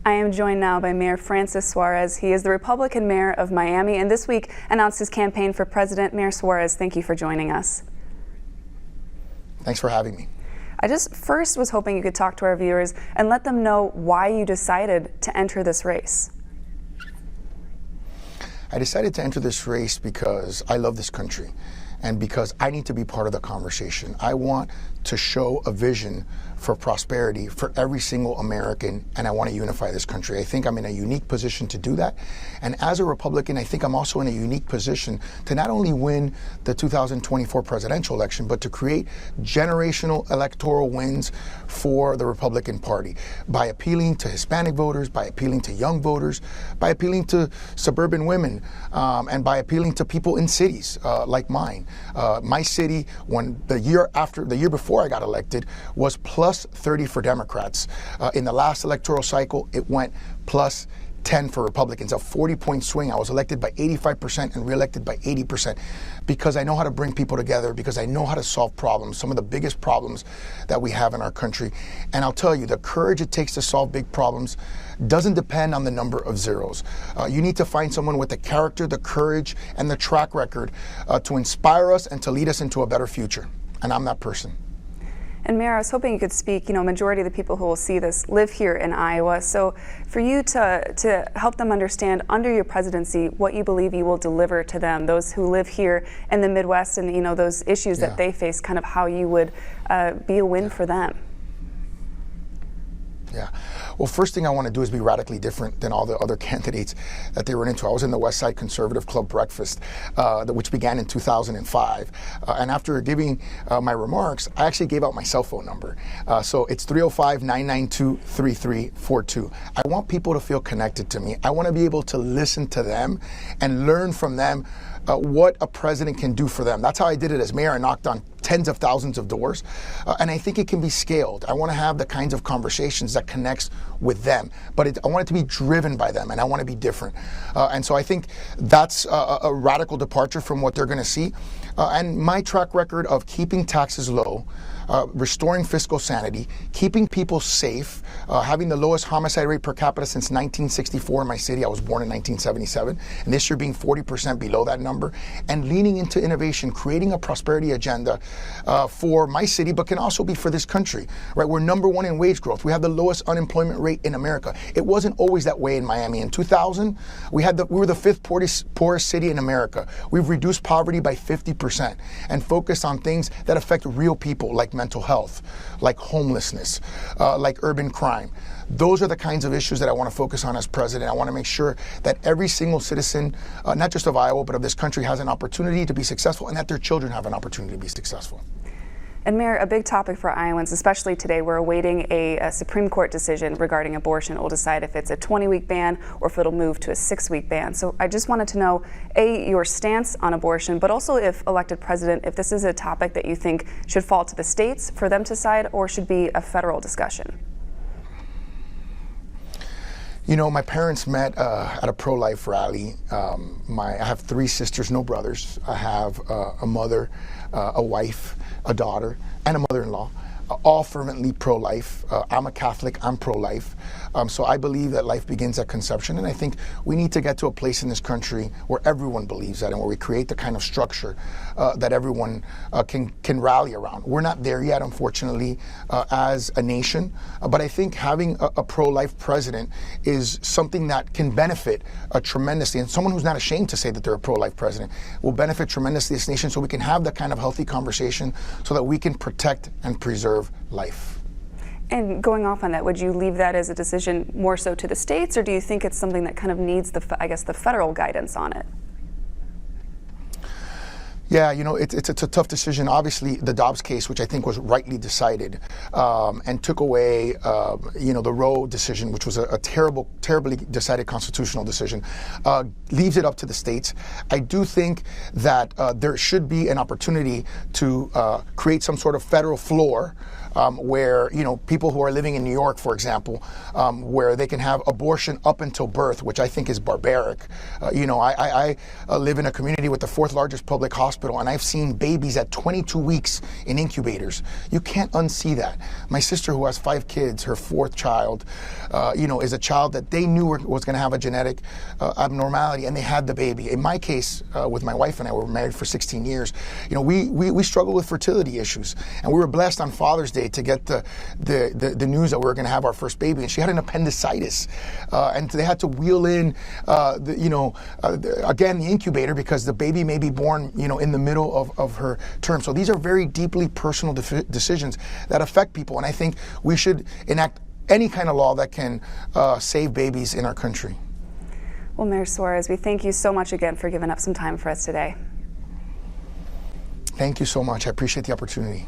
I am joined now by Mayor Francis Suarez. He is the Republican mayor of Miami, and this week announced his campaign for president. Mayor Suarez, thank you for joining us. Thanks for having me. I just first was hoping you could talk to our viewers and let them know why you decided to enter this race. I decided to enter this race because I love this country and because I need to be part of the conversation. I want to show a vision for prosperity for every single American, and I want to unify this country. I think I'm in a unique position to do that. And as a Republican, I think I'm also in a unique position to not only win the 2024 presidential election, but to create generational electoral wins for the Republican Party by appealing to Hispanic voters, by appealing to young voters, by appealing to suburban women, and by appealing to people in cities like mine. My city, when the year before I got elected, was plus 30 for Democrats. In the last electoral cycle, it went plus 10 for Republicans, a 40-point swing. I was elected by 85% and reelected by 80% because I know how to bring people together, because I know how to solve problems, some of the biggest problems that we have in our country. And I'll tell you, the courage it takes to solve big problems doesn't depend on the number of zeros. You need to find someone with the character, the courage, and the track record to inspire us and to lead us into a better future. And I'm that person. And Mayor, I was hoping you could speak, majority of the people who will see this live here in Iowa. So for you to help them understand under your presidency what you believe you will deliver to them, those who live here in the Midwest and, those issues that they face, kind of how you would be a win for them. Yeah. Well, first thing I want to do is be radically different than all the other candidates that they run into. I was in the West Side Conservative Club breakfast, which began in 2005. And after giving my remarks, I actually gave out my cell phone number. So it's 305-992-3342. I want people to feel connected to me. I want to be able to listen to them and learn from them what a president can do for them. That's how I did it as mayor. I knocked on tens of thousands of doors, and I think it can be scaled. I want to have the kinds of conversations that connects with them, but I want it to be driven by them, and I want to be different. And so I think that's a radical departure from what they're going to see. And my track record of keeping taxes low, restoring fiscal sanity, keeping people safe, having the lowest homicide rate per capita since 1964 in my city. I was born in 1977, and this year being 40% below that number, and leaning into innovation, creating a prosperity agenda for my city, but can also be for this country, right? We're number one in wage growth. We have the lowest unemployment rate in America. It wasn't always that way in Miami. In 2000, we were the fifth poorest city in America. We've reduced poverty by 50% and focused on things that affect real people, like mental health, like homelessness, like urban crime. Those are the kinds of issues that I want to focus on as president. I want to make sure that every single citizen, not just of Iowa, but of this country, has an opportunity to be successful, and that their children have an opportunity to be successful. And Mayor, a big topic for Iowans, especially today, we're awaiting a Supreme Court decision regarding abortion. It will decide if it's a 20-week ban or if it'll move to a 6-week ban. So I just wanted to know, A, your stance on abortion, but also if elected president, if this is a topic that you think should fall to the states for them to decide or should be a federal discussion. My parents met at a pro-life rally. I have 3 sisters, no brothers. I have a mother, a wife, a daughter, and a mother-in-law, all fervently pro-life. I'm a Catholic, I'm pro-life. So I believe that life begins at conception, and I think we need to get to a place in this country where everyone believes that and where we create the kind of structure that everyone can rally around. We're not there yet, unfortunately, as a nation, but I think having a pro-life president is something that can benefit tremendously, and someone who's not ashamed to say that they're a pro-life president will benefit tremendously this nation, so we can have that kind of healthy conversation so that we can protect and preserve life. And going off on that, would you leave that as a decision more so to the states, or do you think it's something that kind of needs the federal guidance on it? Yeah, it's a tough decision. Obviously, the Dobbs case, which I think was rightly decided, and took away, the Roe decision, which was a terribly decided constitutional decision, leaves it up to the states. I do think that there should be an opportunity to create some sort of federal floor where, people who are living in New York, for example, where they can have abortion up until birth, which I think is barbaric. I live in a community with the 4th largest public hospital hospital and I've seen babies at 22 weeks in incubators. You can't unsee that. My sister, who has 5 kids, her 4th child, is a child that they knew was going to have a genetic abnormality, and they had the baby. In my case, with my wife and I, we were married for 16 years. We struggled with fertility issues, and we were blessed on Father's Day to get the news that we were going to have our first baby, and she had an appendicitis, and they had to wheel in, again, the incubator, because the baby may be born, in the middle of her term. So these are very deeply personal decisions that affect people, and I think we should enact any kind of law that can save babies in our country. Well, Mayor Suarez, we thank you so much again for giving up some time for us today. Thank you so much. I appreciate the opportunity.